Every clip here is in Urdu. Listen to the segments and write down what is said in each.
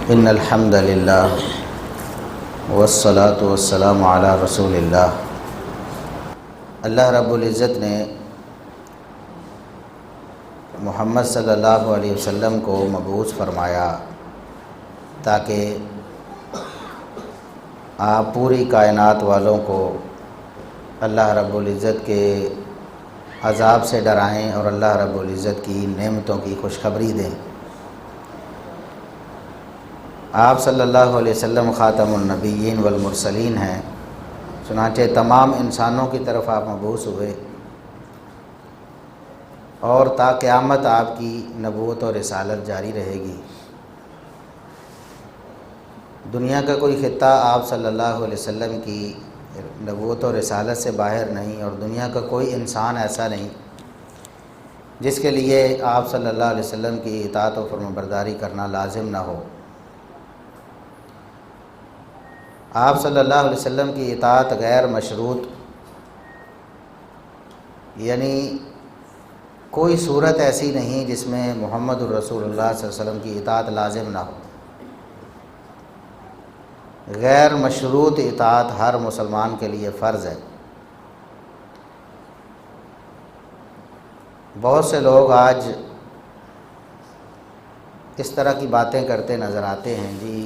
ان الحمد للہ والصلاة والسلام علی رسول اللہ۔ اللہ رب العزت نے محمد صلی اللہ علیہ وسلم کو مبعوث فرمایا تاکہ آپ پوری کائنات والوں کو اللہ رب العزت کے عذاب سے ڈرائیں اور اللہ رب العزت کی نعمتوں کی خوشخبری دیں۔ آپ صلی اللہ علیہ وسلم خاتم النبیین والمرسلین ہیں، چنانچہ تمام انسانوں کی طرف آپ مبعوث ہوئے اور تا قیامت آپ کی نبوت اور رسالت جاری رہے گی۔ دنیا کا کوئی خطہ آپ صلی اللہ علیہ وسلم کی نبوت اور رسالت سے باہر نہیں، اور دنیا کا کوئی انسان ایسا نہیں جس کے لیے آپ صلی اللہ علیہ وسلم کی اطاعت و فرمانبرداری کرنا لازم نہ ہو۔ آپ صلی اللہ علیہ وسلم کی اطاعت غیر مشروط، یعنی کوئی صورت ایسی نہیں جس میں محمد الرسول اللہ صلی اللہ علیہ وسلم کی اطاعت لازم نہ ہو۔ غیر مشروط اطاعت ہر مسلمان کے لیے فرض ہے۔ بہت سے لوگ آج اس طرح کی باتیں کرتے نظر آتے ہیں، جی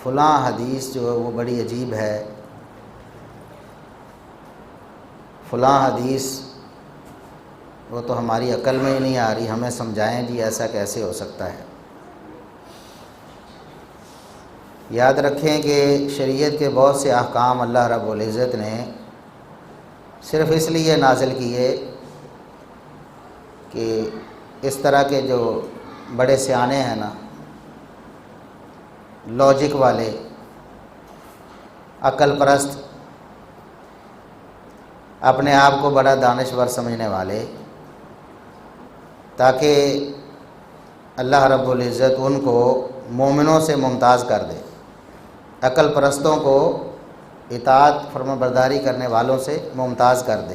فلاں حدیث جو ہے وہ بڑی عجیب ہے، فلاں حدیث وہ تو ہماری عقل میں ہی نہیں آ رہی، ہمیں سمجھائیں جی ایسا کیسے ہو سکتا ہے۔ یاد رکھیں کہ شریعت کے بہت سے احکام اللہ رب العزت نے صرف اس لیے نازل کیے کہ اس طرح کے جو بڑے سیانے ہیں نا، لاجک والے، عقل پرست، اپنے آپ کو بڑا دانشور سمجھنے والے، تاکہ اللہ رب العزت ان کو مومنوں سے ممتاز کر دے، عقل پرستوں کو اطاعت فرمانبرداری کرنے والوں سے ممتاز کر دے۔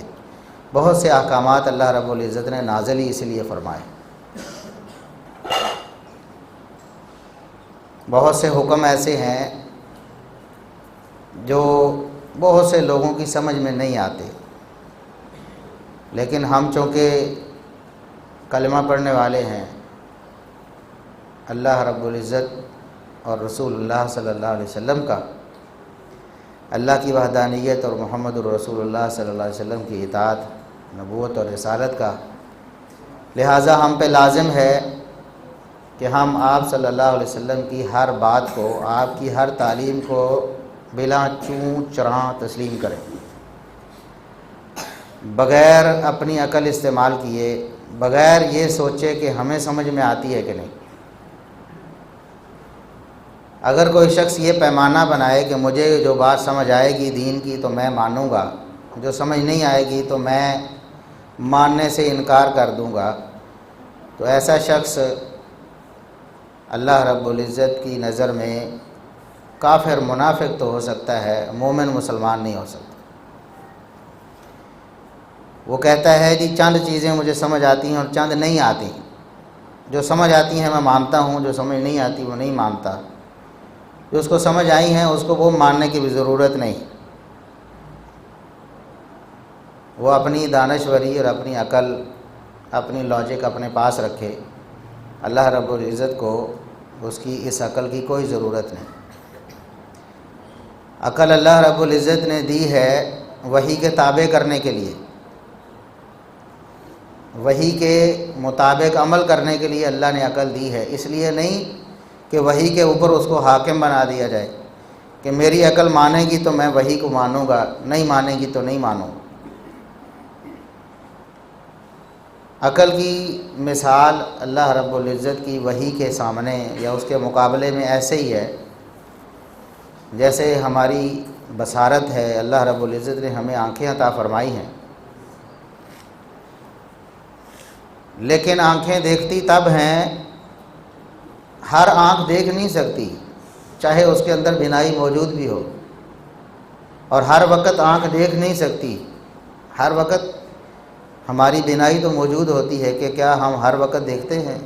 بہت سے احکامات اللہ رب العزت نے نازل ہی اس لیے فرمائے۔ بہت سے حکم ایسے ہیں جو بہت سے لوگوں کی سمجھ میں نہیں آتے، لیکن ہم چونکہ کلمہ پڑھنے والے ہیں، اللہ رب العزت اور رسول اللہ صلی اللہ علیہ وسلم کا، اللہ کی وحدانیت اور محمد الرسول اللہ صلی اللہ علیہ وسلم کی اطاعت، نبوت اور رسالت کا، لہٰذا ہم پہ لازم ہے کہ ہم آپ صلی اللہ علیہ وسلم کی ہر بات کو، آپ کی ہر تعلیم کو بلا چوں چراں تسلیم کریں، بغیر اپنی عقل استعمال کیے، بغیر یہ سوچے کہ ہمیں سمجھ میں آتی ہے کہ نہیں۔ اگر کوئی شخص یہ پیمانہ بنائے کہ مجھے جو بات سمجھ آئے گی دین کی تو میں مانوں گا، جو سمجھ نہیں آئے گی تو میں ماننے سے انکار کر دوں گا، تو ایسا شخص اللہ رب العزت کی نظر میں کافر منافق تو ہو سکتا ہے، مومن مسلمان نہیں ہو سکتا۔ وہ کہتا ہے جی چند چیزیں مجھے سمجھ آتی ہیں اور چند نہیں آتی، جو سمجھ آتی ہیں میں مانتا ہوں، جو سمجھ نہیں آتی وہ نہیں مانتا، جو اس کو سمجھ آئی ہیں اس کو وہ ماننے کی بھی ضرورت نہیں۔ وہ اپنی دانشوری اور اپنی عقل، اپنی لاجک اپنے پاس رکھے، اللہ رب العزت کو اس کی اس عقل کی کوئی ضرورت نہیں۔ عقل اللہ رب العزت نے دی ہے وحی کے تابع کرنے کے لیے، وحی کے مطابق عمل کرنے کے لیے اللہ نے عقل دی ہے، اس لیے نہیں کہ وحی کے اوپر اس کو حاکم بنا دیا جائے کہ میری عقل مانے گی تو میں وحی کو مانوں گا، نہیں مانے گی تو نہیں مانوں گا۔ عقل کی مثال اللہ رب العزت کی وحی کے سامنے یا اس کے مقابلے میں ایسے ہی ہے جیسے ہماری بصارت ہے۔ اللہ رب العزت نے ہمیں آنکھیں عطا فرمائی ہیں، لیکن آنکھیں دیکھتی تب ہیں، ہر آنکھ دیکھ نہیں سکتی چاہے اس کے اندر بینائی موجود بھی ہو، اور ہر وقت آنکھ دیکھ نہیں سکتی۔ ہر وقت ہماری بینائی تو موجود ہوتی ہے کہ کیا ہم ہر وقت دیکھتے ہیں؟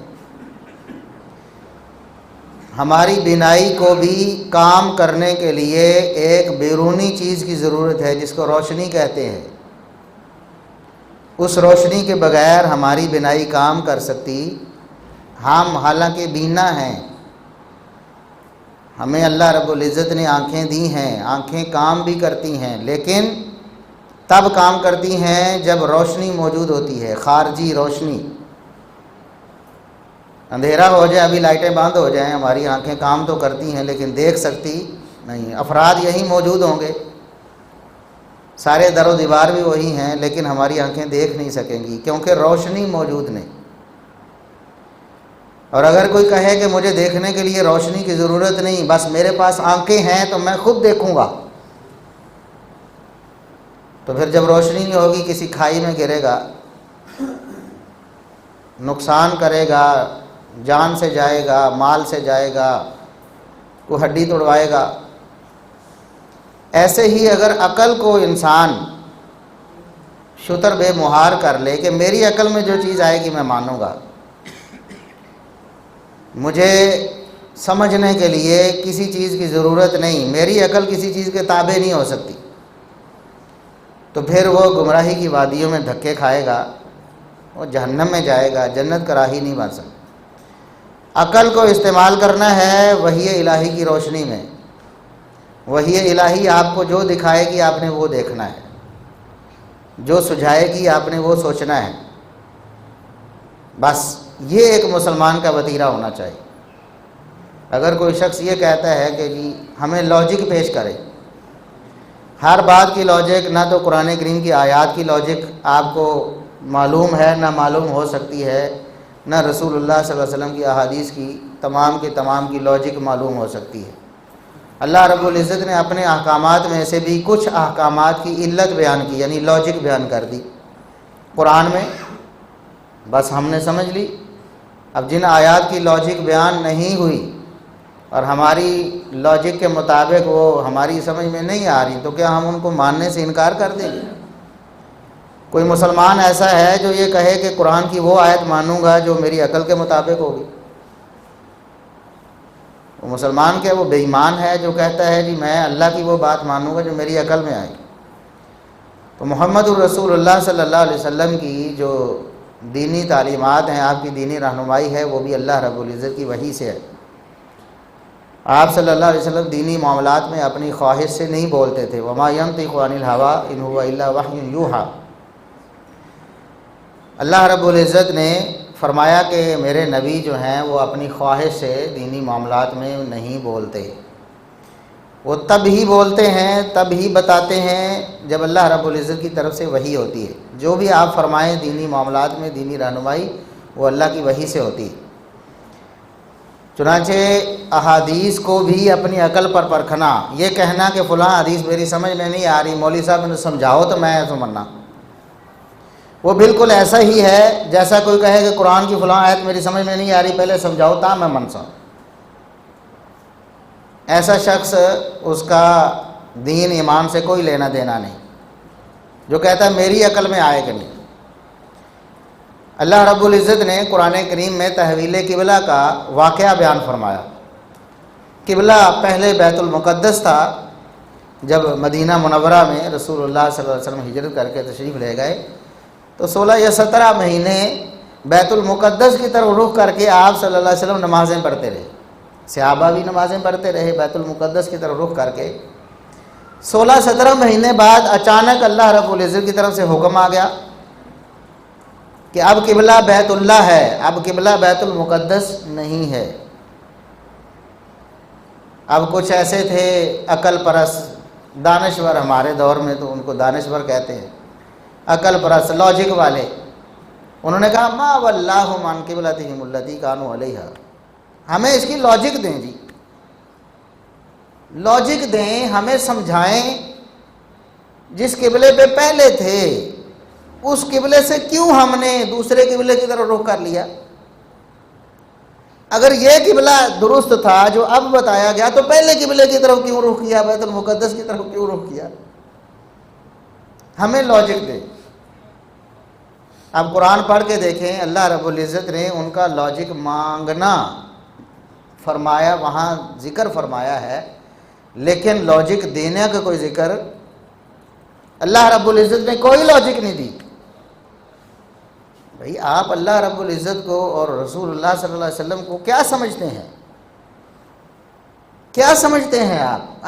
ہماری بینائی کو بھی کام کرنے کے لیے ایک بیرونی چیز کی ضرورت ہے جس کو روشنی کہتے ہیں۔ اس روشنی کے بغیر ہماری بینائی کام کر سکتی؟ ہم حالانکہ بینا ہیں، ہمیں اللہ رب العزت نے آنکھیں دی ہیں، آنکھیں کام بھی کرتی ہیں، لیکن تب کام کرتی ہیں جب روشنی موجود ہوتی ہے، خارجی روشنی۔ اندھیرا ہو جائے، ابھی لائٹیں بند ہو جائیں، ہماری آنکھیں کام تو کرتی ہیں لیکن دیکھ سکتی نہیں۔ افراد یہی موجود ہوں گے، سارے در و دیوار بھی وہی ہیں، لیکن ہماری آنکھیں دیکھ نہیں سکیں گی کیونکہ روشنی موجود نہیں۔ اور اگر کوئی کہے کہ مجھے دیکھنے کے لیے روشنی کی ضرورت نہیں، بس میرے پاس آنکھیں ہیں تو میں خود دیکھوں گا، تو پھر جب روشنی نہیں ہوگی کسی کھائی میں گرے گا، نقصان کرے گا، جان سے جائے گا، مال سے جائے گا، کوئی ہڈی توڑوائے گا۔ ایسے ہی اگر عقل کو انسان شتر بے مہار کر لے کہ میری عقل میں جو چیز آئے گی میں مانوں گا، مجھے سمجھنے کے لیے کسی چیز کی ضرورت نہیں، میری عقل کسی چیز کے تابع نہیں ہو سکتی، تو پھر وہ گمراہی کی وادیوں میں دھکے کھائے گا، وہ جہنم میں جائے گا، جنت کا راہی نہیں بن سکتا۔ عقل کو استعمال کرنا ہے وحی الہی کی روشنی میں۔ وحی الہی آپ کو جو دکھائے گی آپ نے وہ دیکھنا ہے، جو سجھائے گی آپ نے وہ سوچنا ہے۔ بس یہ ایک مسلمان کا وتیرہ ہونا چاہیے۔ اگر کوئی شخص یہ کہتا ہے کہ جی ہمیں لاجک پیش کرے، ہر بات کی لاجک، نہ تو قرآن کریم کی آیات کی لاجک آپ کو معلوم ہے، نہ معلوم ہو سکتی ہے، نہ رسول اللہ صلی اللہ علیہ وسلم کی احادیث کی تمام کی لاجک معلوم ہو سکتی ہے۔ اللہ رب العزت نے اپنے احکامات میں سے بھی کچھ احکامات کی علت بیان کی، یعنی لاجک بیان کر دی قرآن میں، بس ہم نے سمجھ لی۔ اب جن آیات کی لاجک بیان نہیں ہوئی اور ہماری لاجک کے مطابق وہ ہماری سمجھ میں نہیں آ رہی، تو کیا ہم ان کو ماننے سے انکار کر دیں گے؟ کوئی مسلمان ایسا ہے جو یہ کہے کہ قرآن کی وہ آیت مانوں گا جو میری عقل کے مطابق ہوگی؟ وہ مسلمان کیا، وہ بے ایمان ہے جو کہتا ہے جی میں اللہ کی وہ بات مانوں گا جو میری عقل میں آئے گی۔ تو محمد الرسول اللہ صلی اللہ علیہ وسلم کی جو دینی تعلیمات ہیں، آپ کی دینی رہنمائی ہے، وہ بھی اللہ رب العزت کی وحی سے ہے۔ آپ صلی اللہ علیہ وسلم دینی معاملات میں اپنی خواہش سے نہیں بولتے تھے، وما ینطق عن الہویٰ ان هو الا وحی یوحیٰ۔ اللہ رب العزت نے فرمایا کہ میرے نبی جو ہیں وہ اپنی خواہش سے دینی معاملات میں نہیں بولتے، وہ تب ہی بولتے ہیں، تب ہی بتاتے ہیں جب اللہ رب العزت کی طرف سے وحی ہوتی ہے۔ جو بھی آپ فرمائیں دینی معاملات میں، دینی رہنمائی، وہ اللہ کی وحی سے ہوتی ہے۔ چنانچہ احادیث کو بھی اپنی عقل پر پرکھنا، یہ کہنا کہ فلاں حدیث میری سمجھ میں نہیں آ رہی، مولوی صاحب نے سمجھاؤ تو میں سمجھنا، وہ بالکل ایسا ہی ہے جیسا کوئی کہے کہ قرآن کی فلاں آیت میری سمجھ میں نہیں آ رہی، پہلے سمجھاؤ تا میں منسا۔ ایسا شخص، اس کا دین ایمان سے کوئی لینا دینا نہیں، جو کہتا ہے میری عقل میں آئے کہ نہیں۔ اللہ رب العزت نے قرآن کریم میں تحویل قبلہ کا واقعہ بیان فرمایا۔ قبلہ پہلے بیت المقدس تھا، جب مدینہ منورہ میں رسول اللہ صلی اللہ علیہ وسلم ہجرت کر کے تشریف لے گئے تو 16 یا 17 مہینے بیت المقدس کی طرف رخ کر کے آپ صلی اللہ علیہ وسلم نمازیں پڑھتے رہے، صحابہ بھی نمازیں پڑھتے رہے بیت المقدس کی طرف رخ کر کے۔ 16-17 مہینے بعد اچانک اللہ رب العزت کی طرف سے حکم آ گیا کہ اب قبلہ بیت اللہ ہے، اب قبلہ بیت المقدس نہیں ہے۔ اب کچھ ایسے تھے عقل پرست، دانشور، ہمارے دور میں تو ان کو دانشور کہتے ہیں، عقل پرست، لاجک والے، انہوں نے کہا ما ولاہم عن قبلتہم التی کانوا علیہا، ہمیں اس کی لاجک دیں جی، لاجک دیں، ہمیں سمجھائیں، جس قبلے پہ پہلے تھے اس قبلے سے کیوں ہم نے دوسرے قبلے کی طرف رخ کر لیا؟ اگر یہ قبلہ درست تھا جو اب بتایا گیا تو پہلے قبلے کی طرف کیوں رخ کیا، بیت المقدس کی طرف کیوں رخ کیا؟ ہمیں لاجک دے۔ اب قرآن پڑھ کے دیکھیں، اللہ رب العزت نے ان کا لاجک مانگنا فرمایا، وہاں ذکر فرمایا ہے، لیکن لاجک دینے کا کوئی ذکر اللہ رب العزت نے کوئی لاجک نہیں دی۔ بھئی آپ اللہ رب العزت کو اور رسول اللہ صلی اللہ علیہ وسلم کو کیا سمجھتے ہیں؟ کیا سمجھتے ہیں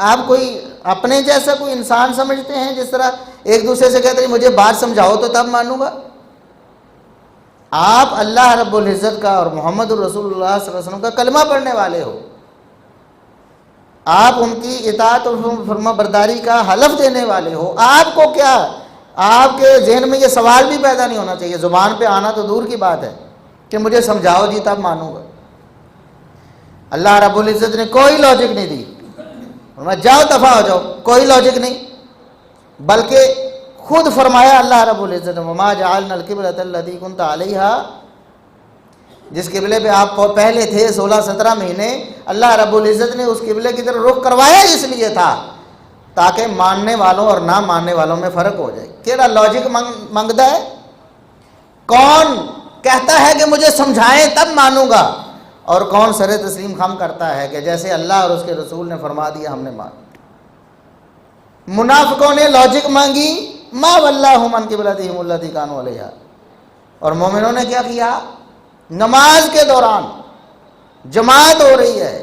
آپ کوئی اپنے جیسا کوئی انسان سمجھتے ہیں، جس طرح ایک دوسرے سے کہتے ہیں مجھے بات سمجھاؤ تو تب مانوں گا؟ آپ اللہ رب العزت کا اور محمد الرسول اللہ صلی اللہ علیہ وسلم کا کلمہ پڑھنے والے ہو، آپ ان کی اطاعت اور فرما برداری کا حلف دینے والے ہو، آپ کو کیا، آپ کے ذہن میں یہ سوال بھی پیدا نہیں ہونا چاہیے، زبان پہ آنا تو دور کی بات ہے کہ مجھے سمجھاؤ جی تب مانوں گا۔ اللہ رب العزت نے کوئی لاجک نہیں دی، فرمایا جاؤ دفع ہو جاؤ، کوئی لاجک نہیں، بلکہ خود فرمایا اللہ رب العزت نے وما جعلنا القبلۃ التي كنت عليها، جس قبلے پہ آپ پہلے تھے 16-17 مہینے، اللہ رب العزت نے اس قبلے کی طرف رخ کروایا اس لیے تھا تاکہ ماننے والوں اور نہ ماننے والوں میں فرق ہو جائے۔ کیڑا لاجک منگتا ہے؟ کون کہتا ہے کہ مجھے سمجھائیں تب مانوں گا، اور کون سر تسلیم خم کرتا ہے کہ جیسے اللہ اور اس کے رسول نے فرما دیا ہم نے مان۔ منافقوں نے لاجک مانگی، ما ولاہم عن قبلتہم التی کانوا علیہا، اور مومنوں نے کیا کیا؟ نماز کے دوران جماعت ہو رہی ہے،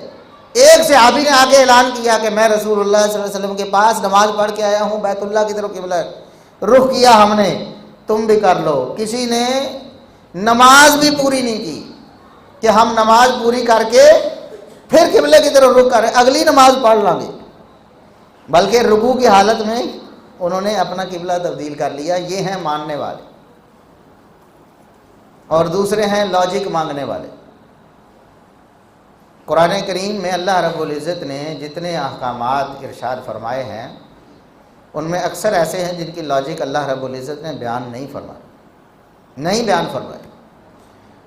ایک صحابی نے آ کے اعلان کیا کہ میں رسول اللہ صلی اللہ علیہ وسلم کے پاس نماز پڑھ کے آیا ہوں، بیت اللہ کی طرف قبلہ رخ کیا ہم نے، تم بھی کر لو۔ کسی نے نماز بھی پوری نہیں کی کہ ہم نماز پوری کر کے پھر قبلے کی طرف رخ کریں، اگلی نماز پڑھ لیں گے، بلکہ رکوع کی حالت میں انہوں نے اپنا قبلہ تبدیل کر لیا۔ یہ ہیں ماننے والے، اور دوسرے ہیں لاجک مانگنے والے۔ قرآن کریم میں اللہ رب العزت نے جتنے احکامات ارشاد فرمائے ہیں ان میں اکثر ایسے ہیں جن کی لاجک اللہ رب العزت نے بیان نہیں بیان فرمائے۔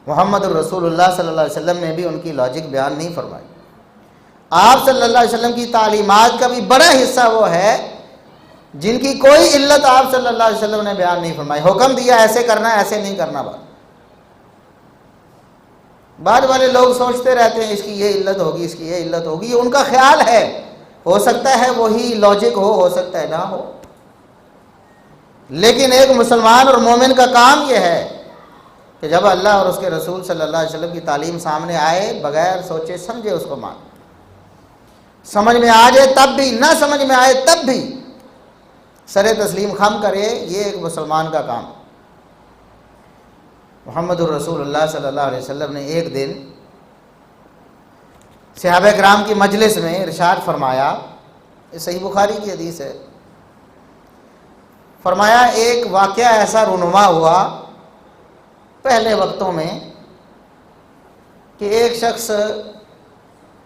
محمد الرسول اللہ صلی اللہ علیہ وسلم نے بھی ان کی لاجک بیان نہیں فرمائی۔ آپ صلی اللہ علیہ وسلم کی تعلیمات کا بھی بڑا حصہ وہ ہے جن کی کوئی علت آپ صلی اللہ علیہ وسلم نے بیان نہیں فرمائی۔ حکم دیا ایسے کرنا ہے، ایسے نہیں کرنا۔ بعد والے لوگ سوچتے رہتے ہیں اس کی یہ علت ہوگی، اس کی یہ علت ہوگی، یہ ان کا خیال ہے، ہو سکتا ہے وہی لاجک ہو سکتا ہے نہ ہو، لیکن ایک مسلمان اور مومن کا کام یہ ہے کہ جب اللہ اور اس کے رسول صلی اللہ علیہ وسلم کی تعلیم سامنے آئے بغیر سوچے سمجھے اس کو مان، سمجھ میں آ جائے تب بھی، نہ سمجھ میں آئے تب بھی سر تسلیم خم کرے۔ یہ ایک مسلمان کا کام۔ محمد الرسول اللہ صلی اللہ علیہ وسلم نے ایک دن صحابہ کرام کی مجلس میں ارشاد فرمایا، یہ صحیح بخاری کی حدیث ہے، فرمایا ایک واقعہ ایسا رونما ہوا پہلے وقتوں میں کہ ایک شخص،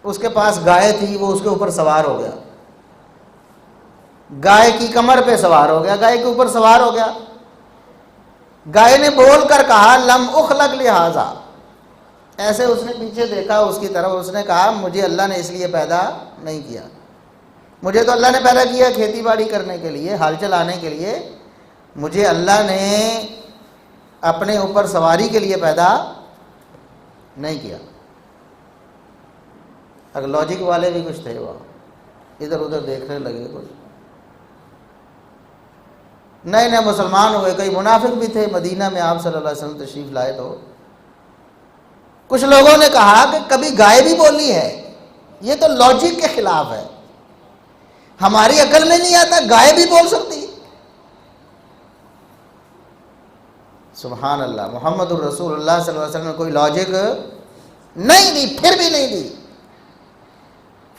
اس کے پاس گائے تھی، وہ اس کے اوپر سوار ہو گیا، گائے کی کمر پہ سوار ہو گیا، گائے کے اوپر سوار ہو گیا۔ گائے نے بول کر کہا لم اخلق لہذا، ایسے اس نے پیچھے دیکھا اس کی طرف، اس نے کہا مجھے اللہ نے اس لیے پیدا نہیں کیا، مجھے تو اللہ نے پیدا کیا کھیتی باڑی کرنے کے لیے، ہل چلانے کے لیے، مجھے اللہ نے اپنے اوپر سواری کے لیے پیدا نہیں کیا۔ اگر لاجک والے بھی کچھ تھے وہاں، ادھر ادھر دیکھنے لگے، کچھ نئے نئے مسلمان ہوئے، کئی منافق بھی تھے، مدینہ میں آپ صلی اللہ علیہ وسلم تشریف لائے تو کچھ لوگوں نے کہا کہ کبھی گائے بھی بولی ہے، یہ تو لاجک کے خلاف ہے، ہماری عقل میں نہیں آتا گائے بھی بول سکتی ہے۔ سبحان اللہ، محمد الرسول اللہ صلی اللہ علیہ وسلم نے کوئی لاجک نہیں دی، پھر بھی نہیں دی۔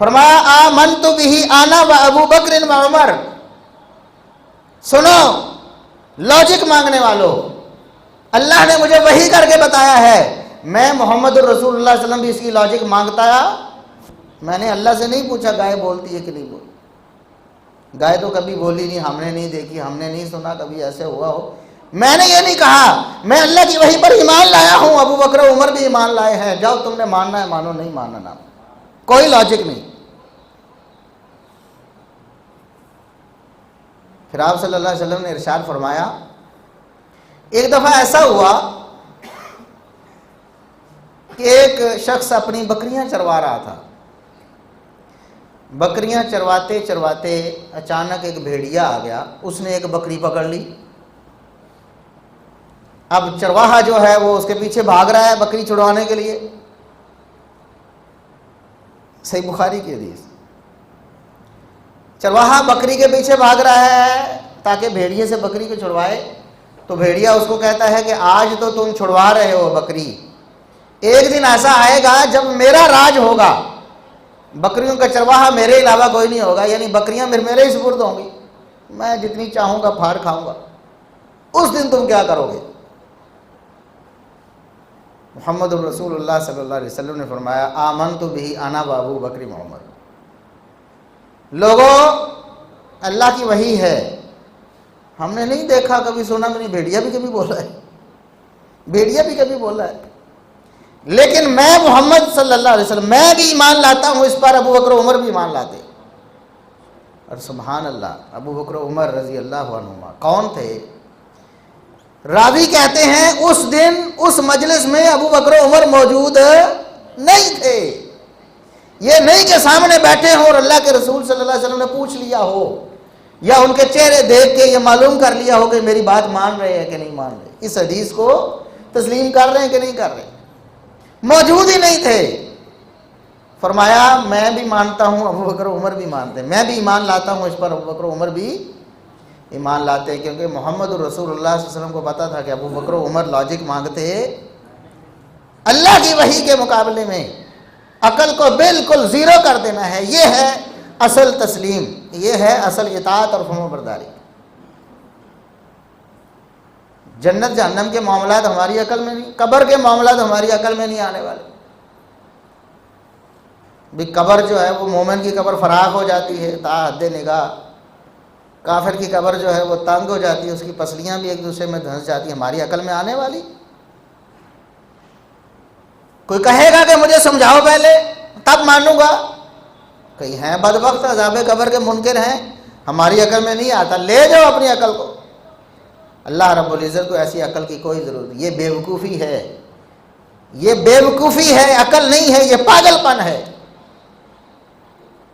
فرمایا آمنت بہ انا و ابو بکر و عمر، سنو لاجک مانگنے والوں، اللہ نے مجھے وحی کر کے بتایا ہے، میں محمد الرسول اللہ صلی اللہ علیہ وسلم بھی اس کی لاجک مانگتا ہے، میں نے اللہ سے نہیں پوچھا گائے بولتی ہے کہ نہیں بولتی، گائے تو کبھی بولی نہیں، ہم نے نہیں دیکھی، ہم نے نہیں سنا کبھی ایسے ہوا ہو، میں نے یہ نہیں کہا، میں اللہ کی وحی پر ایمان لایا ہوں، ابو بکر و عمر بھی ایمان لائے ہیں، جاؤ تم نے ماننا ہے مانو، نہیں ماننا نہ، کوئی لاجک نہیں۔ پھر آپ صلی اللہ علیہ وسلم نے ارشاد فرمایا، ایک دفعہ ایسا ہوا کہ ایک شخص اپنی بکریاں چروا رہا تھا. بکریاں چرواتے چرواتے اچانک ایک بھیڑیا آ گیا, اس نے ایک بکری پکڑ لی. اب چرواہا جو ہے وہ اس کے پیچھے بھاگ رہا ہے بکری چھڑوانے کے لیے. صحیح بخاری کی حدیث. چرواہا بکری کے پیچھے بھاگ رہا ہے تاکہ بھیڑیے سے بکری کو چھڑوائے. تو بھیڑیا اس کو کہتا ہے کہ آج تو تم چھڑوا رہے ہو بکری, ایک دن ایسا آئے گا جب میرا راج ہوگا, بکریوں کا چرواہا میرے علاوہ کوئی نہیں ہوگا, یعنی بکریاں میرے ہی سپرد ہوں گی, میں جتنی چاہوں گا پھاڑ کھاؤں گا. اس دن تم کیا کرو گے؟ محمد رسول اللہ صلی اللہ علیہ وسلم نے فرمایا آمنت بہ انا و ابو بکر محمد. لوگوں, اللہ کی وحی ہے, ہم نے نہیں دیکھا, کبھی سنا میں نہیں, بھیڑیا بھی کبھی بولا ہے, بھیڑیا بھی کبھی بولا ہے, لیکن میں محمد صلی اللہ علیہ وسلم میں بھی ایمان لاتا ہوں, اس پر ابو بکر و عمر بھی ایمان لاتے. اور سبحان اللہ, ابو بکر و عمر رضی اللہ عنہما کون تھے؟ راوی کہتے ہیں اس دن اس مجلس میں ابو بکر و عمر موجود نہیں تھے. یہ نہیں کہ سامنے بیٹھے ہوں اور اللہ کے رسول صلی اللہ علیہ وسلم نے پوچھ لیا ہو, یا ان کے چہرے دیکھ کے یہ معلوم کر لیا ہو کہ میری بات مان رہے ہیں کہ نہیں مان رہے, اس حدیث کو تسلیم کر رہے ہیں کہ نہیں کر رہے. موجود ہی نہیں تھے. فرمایا میں بھی مانتا ہوں, ابو بکر و عمر بھی مانتے ہیں, میں بھی ایمان لاتا ہوں, اس پر ابو بکر و عمر بھی ایمان لاتے ہیں, کیونکہ محمد رسول اللہ صلی اللہ علیہ وسلم کو پتا تھا کہ ابو بکر و عمر لاجک مانگتے اللہ کی وحی کے مقابلے میں عقل کو بالکل زیرو کر دینا ہے. یہ ہے اصل تسلیم, یہ ہے اصل اطاعت اور فرما برداری. جنت جہنم کے معاملات ہماری عقل میں نہیں, قبر کے معاملات ہماری عقل میں نہیں آنے والے. بھی قبر جو ہے وہ مومن کی قبر فراخ ہو جاتی ہے تا حد نگاہ, کافر کی قبر جو ہے وہ تنگ ہو جاتی ہے, اس کی پسلیاں بھی ایک دوسرے میں دھنس جاتی ہیں. ہماری عقل میں آنے والی؟ کوئی کہے گا کہ مجھے سمجھاؤ پہلے تب مانوں گا. کئی ہیں بدبخت عذاب قبر کے منکر ہیں, ہماری عقل میں نہیں آتا. لے جاؤ اپنی عقل کو. اللہ رب العزت کو ایسی عقل کی کوئی ضرورت نہیں. یہ بیوقوفی ہے, یہ بیوقوفی ہے, عقل نہیں ہے, یہ پاگل پن ہے.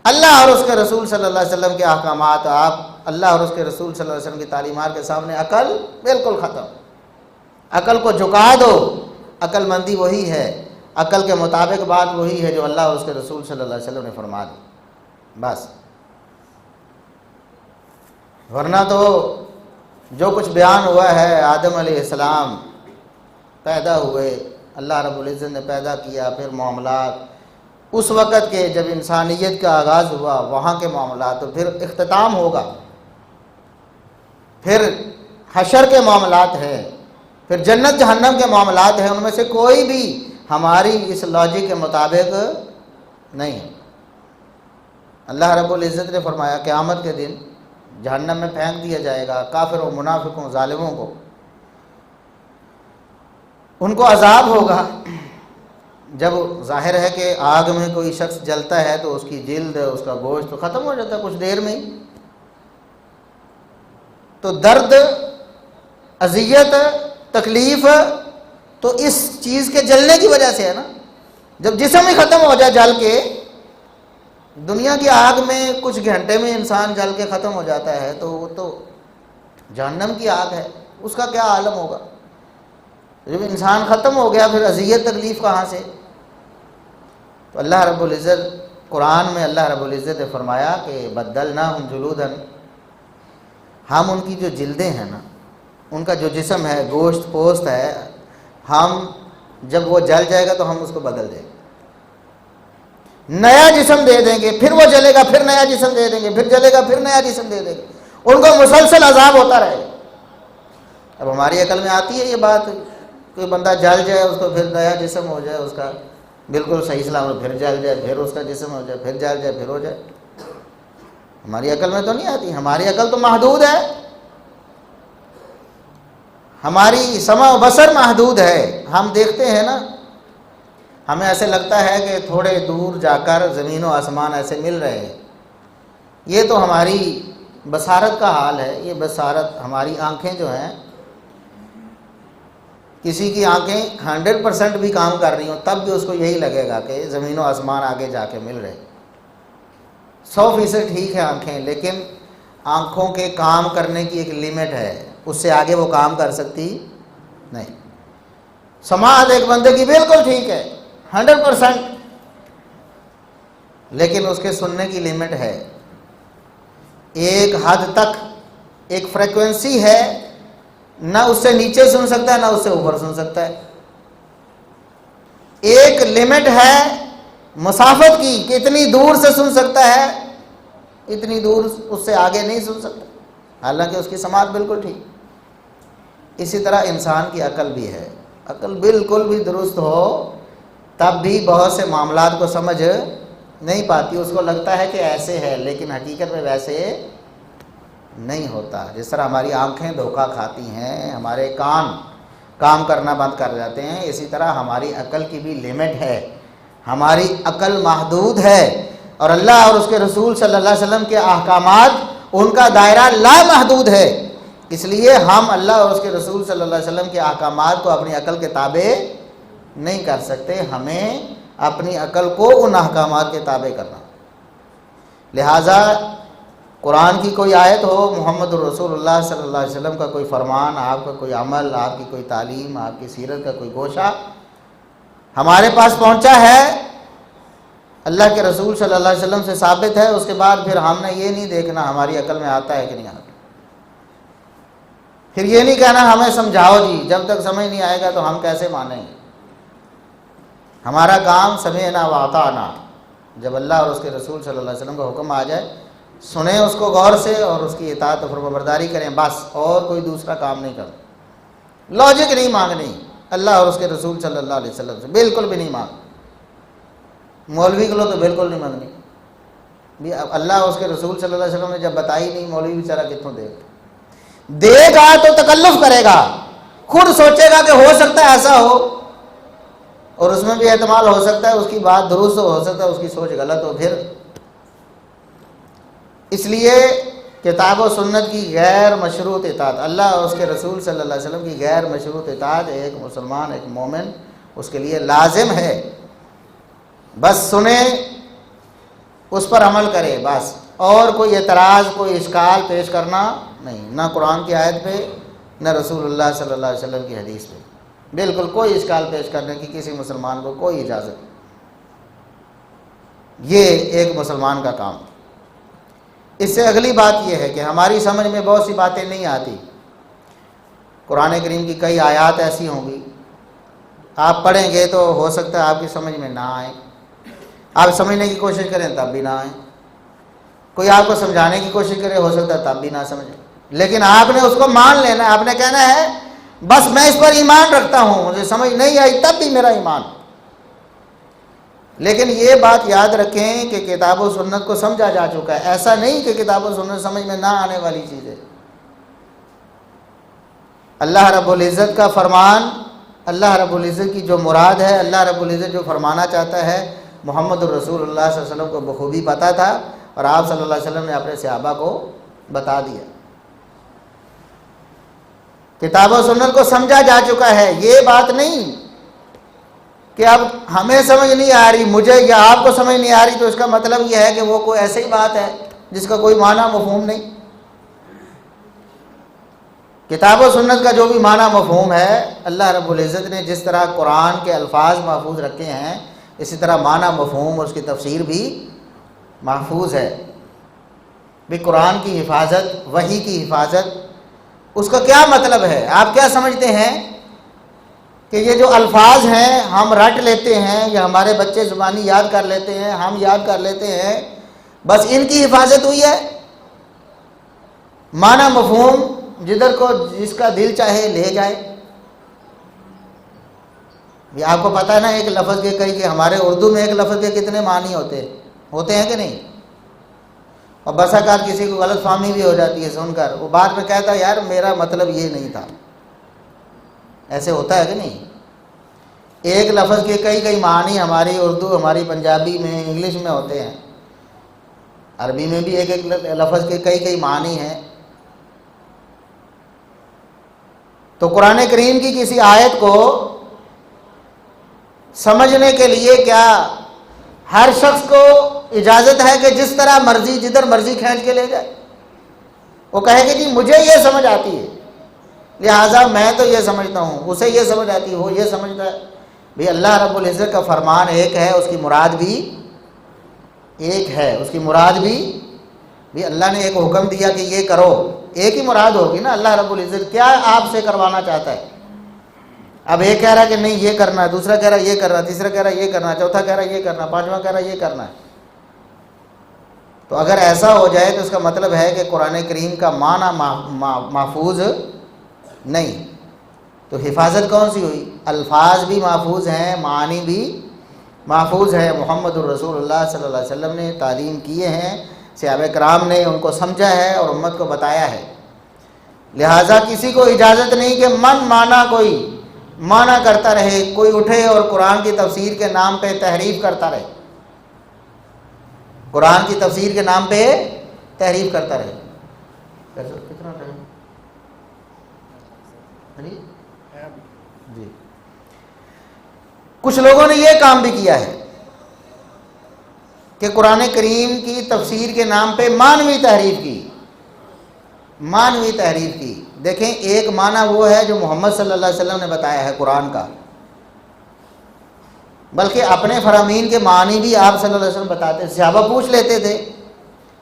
اللہ اور اس کے رسول صلی اللہ علیہ وسلم کے احکامات, آپ اللہ اور اس کے رسول صلی اللہ علیہ وسلم کی تعلیمات کے سامنے عقل بالکل ختم. عقل کو جھکا دو, عقل مندی وہی ہے, عقل کے مطابق بات وہی ہے جو اللہ اور اس کے رسول صلی اللہ علیہ وسلم نے فرما دی, بس. ورنہ تو جو کچھ بیان ہوا ہے, آدم علیہ السلام پیدا ہوئے, اللہ رب العزت نے پیدا کیا, پھر معاملات اس وقت کے جب انسانیت کا آغاز ہوا وہاں کے معاملات, تو پھر اختتام ہوگا, پھر حشر کے معاملات ہیں, پھر جنت جہنم کے معاملات ہیں. ان میں سے کوئی بھی ہماری اس لاجک کے مطابق نہیں. اللہ رب العزت نے فرمایا قیامت کے دن جہنم میں پھینک دیا جائے گا کافروں, منافقوں, ظالموں کو, ان کو عذاب ہوگا. جب ظاہر ہے کہ آگ میں کوئی شخص جلتا ہے تو اس کی جلد, اس کا گوشت تو ختم ہو جاتا ہے کچھ دیر میں ہی. تو درد, اذیت, تکلیف تو اس چیز کے جلنے کی وجہ سے ہے نا. جب جسم ہی ختم ہو جائے جل کے, دنیا کی آگ میں کچھ گھنٹے میں انسان جل کے ختم ہو جاتا ہے, تو وہ تو جہنم کی آگ ہے, اس کا کیا عالم ہوگا. جب انسان ختم ہو گیا پھر اذیت تکلیف کہاں سے. تو اللہ رب العزت قرآن میں اللہ رب العزت نے فرمایا کہ بدلناہم جلودا, ہم ان کی جو جلدیں ہیں نا, ان کا جو جسم ہے, گوشت پوست ہے, ہم جب وہ جل جائے گا تو ہم اس کو بدل دیں گے, نیا جسم دے دیں گے, پھر وہ جلے گا, پھر نیا جسم دے دیں گے, پھر جلے گا, پھر نیا جسم دے دیں گے. ان کو مسلسل عذاب ہوتا رہے گا. اب ہماری عقل میں آتی ہے یہ بات, کوئی بندہ جل جائے اس کو پھر نیا جسم ہو جائے اس کا بالکل صحیح سلامت, پھر جل جائے, پھر اس کا جسم ہو جائے, پھر جل جائے, پھر ہو جائے. ہماری عقل میں تو نہیں آتی. ہماری عقل تو محدود ہے, ہماری سمع و بصر محدود ہے. ہم دیکھتے ہیں نا, ہمیں ایسے لگتا ہے کہ تھوڑے دور جا کر زمین و آسمان ایسے مل رہے ہیں. یہ تو ہماری بصارت کا حال ہے. یہ بصارت, ہماری آنکھیں جو ہیں کسی کی آنکھیں 100% بھی کام کر رہی ہوں تب بھی اس کو یہی لگے گا کہ زمین و آسمان آگے جا کے مل رہے. 100% ٹھیک ہے آنکھیں، لیکن آنکھوں کے کام کرنے کی ایک لیمٹ ہے، اس سے آگے وہ کام کر سکتی نہیں. سماعت ایک بندے کی بالکل ٹھیک ہے 100%، لیکن اس کے سننے کی لیمٹ ہے. ایک حد تک ایک فریکوینسی ہے، نہ اس سے نیچے سن سکتا ہے نہ اس سے اوپر سن سکتا ہے. ایک لمٹ ہے مسافت کی کہ اتنی دور سے سن سکتا ہے، اتنی دور اس سے آگے نہیں سن سکتا، حالانکہ اس کی سماعت بالکل ٹھیک. اسی طرح انسان کی عقل بھی ہے، عقل بالکل بھی درست ہو تب بھی بہت سے معاملات کو سمجھ نہیں پاتی. اس کو لگتا ہے کہ ایسے ہے، لیکن حقیقت میں ویسے نہیں ہوتا. جس طرح ہماری آنکھیں دھوکہ کھاتی ہیں، ہمارے کان کام کرنا بند کر جاتے ہیں، اسی طرح ہماری عقل کی بھی لمٹ ہے. ہماری عقل محدود ہے، اور اللہ اور اس کے رسول صلی اللہ علیہ وسلم کے احکامات ان کا دائرہ لامحدود ہے. اس لیے ہم اللہ اور اس کے رسول صلی اللہ علیہ وسلم کے احکامات کو اپنی عقل کے تابع نہیں کر سکتے. ہمیں اپنی عقل کو ان احکامات کے تابع کرنا. لہٰذا قرآن کی کوئی آیت ہو، محمد الرسول اللہ صلی اللہ علیہ وسلم کا کوئی فرمان، آپ کا کوئی عمل، آپ کی کوئی تعلیم، آپ کی سیرت کا کوئی گوشہ ہمارے پاس پہنچا ہے، اللہ کے رسول صلی اللہ علیہ وسلم سے ثابت ہے، اس کے بعد پھر ہم نے یہ نہیں دیکھنا ہماری عقل میں آتا ہے کہ نہیں آتا. پھر یہ نہیں کہنا ہمیں سمجھاؤ جی، جب تک سمجھ نہیں آئے گا تو ہم کیسے مانیں گے. ہمارا کام سمعنا واطعنا، جب اللہ اور اس کے رسول صلی اللہ علیہ وسلم کا حکم آ جائے سنیں اس کو غور سے اور اس کی اطاعت و فرمانبرداری کریں، بس. اور کوئی دوسرا کام نہیں کرنا. لاجک نہیں مانگنی اللہ اور اس کے رسول صلی اللہ علیہ وسلم سے، بالکل بھی نہیں مانگ. مولوی کے لوگ تو بالکل نہیں مانگنی. اللہ اور اس کے رسول صلی اللہ علیہ وسلم نے جب بتائی نہیں، مولوی بیچارہ کتوں دے گا تو تکلف کرے گا، خود سوچے گا کہ ہو سکتا ہے ایسا ہو، اور اس میں بھی احتمال ہو سکتا ہے اس کی بات درست ہو سکتا ہے اس کی سوچ غلط ہو. پھر اس لیے کتاب و سنت کی غیر مشروط اطاعت، اللہ اور اس کے رسول صلی اللہ علیہ وسلم کی غیر مشروط اطاعت ایک مسلمان، ایک مومن اس کے لیے لازم ہے. بس سنیں، اس پر عمل کرے بس، اور کوئی اعتراض، کوئی اشکال پیش کرنا نہیں، نہ قرآن کی آیت پہ نہ رسول اللہ صلی اللہ علیہ وسلم کی حدیث پہ. بالکل کوئی اشکال پیش کرنے کی کسی مسلمان کو کوئی اجازت نہیں. یہ ایک مسلمان کا کام. اس سے اگلی بات یہ ہے کہ ہماری سمجھ میں بہت سی باتیں نہیں آتی. قرآن کریم کی کئی آیات ایسی ہوں گی آپ پڑھیں گے تو ہو سکتا ہے آپ کی سمجھ میں نہ آئے، آپ سمجھنے کی کوشش کریں تب بھی نہ آئے، کوئی آپ کو سمجھانے کی کوشش کرے ہو سکتا ہے تب بھی نہ سمجھے. لیکن آپ نے اس کو مان لینا ہے، آپ نے کہنا ہے بس میں اس پر ایمان رکھتا ہوں، مجھے سمجھ نہیں آئی تب بھی میرا ایمان. لیکن یہ بات یاد رکھیں کہ کتاب و سنت کو سمجھا جا چکا ہے. ایسا نہیں کہ کتاب و سنت سمجھ میں نہ آنے والی چیز ہے. اللہ رب العزت کا فرمان، اللہ رب العزت کی جو مراد ہے، اللہ رب العزت جو فرمانا چاہتا ہے، محمد الرسول اللہ صلی اللہ علیہ وسلم کو بخوبی پتہ تھا، اور آپ صلی اللہ علیہ وسلم نے اپنے صحابہ کو بتا دیا. کتاب و سنت کو سمجھا جا چکا ہے. یہ بات نہیں کہ اب ہمیں سمجھ نہیں آ رہی، مجھے یا آپ کو سمجھ نہیں آ رہی تو اس کا مطلب یہ ہے کہ وہ کوئی ایسی بات ہے جس کا کوئی معنی مفہوم نہیں. کتاب و سنت کا جو بھی معنی مفہوم ہے، اللہ رب العزت نے جس طرح قرآن کے الفاظ محفوظ رکھے ہیں، اسی طرح معنی مفہوم اور اس کی تفسیر بھی محفوظ ہے. بھی قرآن کی حفاظت، وحی کی حفاظت، اس کا کیا مطلب ہے؟ آپ کیا سمجھتے ہیں کہ یہ جو الفاظ ہیں ہم رٹ لیتے ہیں یا ہمارے بچے زبانی یاد کر لیتے ہیں، ہم یاد کر لیتے ہیں، بس ان کی حفاظت ہوئی ہے؟ معنی مفہوم جدھر کو جس کا دل چاہے لے جائے. یہ آپ کو پتہ ہے نا، ایک لفظ کے کئی کہ ہمارے اردو میں ایک لفظ کے کتنے معنی ہوتے ہیں کہ نہیں؟ اور بسا کار کسی کو غلط فہمی بھی ہو جاتی ہے سن کر، وہ بعد میں کہتا ہے یار میرا مطلب یہ نہیں تھا. ایسے ہوتا ہے کہ نہیں؟ ایک لفظ کے کئی معنی ہماری اردو، ہماری پنجابی میں، انگلش میں ہوتے ہیں، عربی میں بھی ایک لفظ کے کئی معنی ہیں. تو قرآن کریم کی کسی آیت کو سمجھنے کے لیے کیا ہر شخص کو اجازت ہے کہ جس طرح مرضی جدھر مرضی کھینچ کے لے جائے؟ وہ کہے کہ جی مجھے یہ سمجھ آتی ہے لہٰذا میں تو یہ سمجھتا ہوں، اسے یہ سمجھ آتی ہے، وہ یہ سمجھتا ہے۔ بھئی اللہ رب العزت کا فرمان ایک ہے، اس کی مراد بھی ایک ہے، اس کی مراد بھی اللہ نے ایک حکم دیا کہ یہ کرو، ایک ہی مراد ہوگی نا۔ اللہ رب العزت کیا آپ سے کروانا چاہتا ہے؟ اب ایک کہہ رہا ہے کہ نہیں یہ کرنا ہے، دوسرا کہہ رہا ہے یہ کرنا ہے، تیسرا کہہ رہا ہے یہ کرنا ہے، چوتھا کہہ رہا ہے یہ کرنا ہے، پانچواں کہہ رہا ہے یہ کرنا ہے۔ تو اگر ایسا ہو جائے تو اس کا مطلب ہے کہ قرآن کریم کا معنی محفوظ نہیں۔ تو حفاظت کون سی ہوئی؟ الفاظ بھی محفوظ ہیں، معانی بھی محفوظ ہے۔ محمد الرسول اللہ صلی اللہ علیہ وسلم نے تعلیم کیے ہیں، صحابہ کرام نے ان کو سمجھا ہے اور امت کو بتایا ہے۔ لہٰذا کسی کو اجازت نہیں کہ من مانا کوئی مانا کرتا رہے، کوئی اٹھے اور قرآن کی تفسیر کے نام پہ تحریف کرتا رہے، قرآن کی تفسیر کے نام پہ تحریف کرتا رہے۔ کتنا ٹائم؟ جی، کچھ لوگوں نے یہ کام بھی کیا ہے کہ قرآن کریم کی تفسیر کے نام پہ مانوی تحریف کی۔ دیکھیں، ایک معنی وہ ہے جو محمد صلی اللہ علیہ وسلم نے بتایا ہے قرآن کا، بلکہ اپنے فرامین کے معنی بھی آپ صلی اللہ علیہ وسلم بتاتے تھے، صحابہ پوچھ لیتے تھے،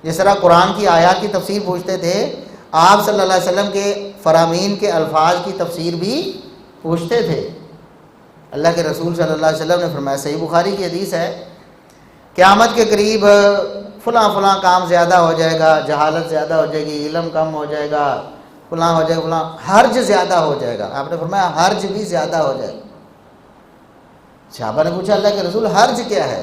جس طرح قرآن کی آیات کی تفسیر پوچھتے تھے، آپ صلی اللہ علیہ وسلم کے فرامین کے الفاظ کی تفسیر بھی پوچھتے تھے۔ اللہ کے رسول صلی اللہ علیہ وسلم نے فرمایا، صحیح بخاری کی حدیث ہے، قیامت کے قریب فلاں کام زیادہ ہو جائے گا، جہالت زیادہ ہو جائے گی، علم کم ہو جائے گا، فلاں ہو جائے گا، فلاں حرج زیادہ ہو جائے گا۔ آپ نے فرمایا حرج بھی زیادہ ہو جائے گا۔ صحابہ نے پوچھا، اللہ کے رسول حرج کیا ہے؟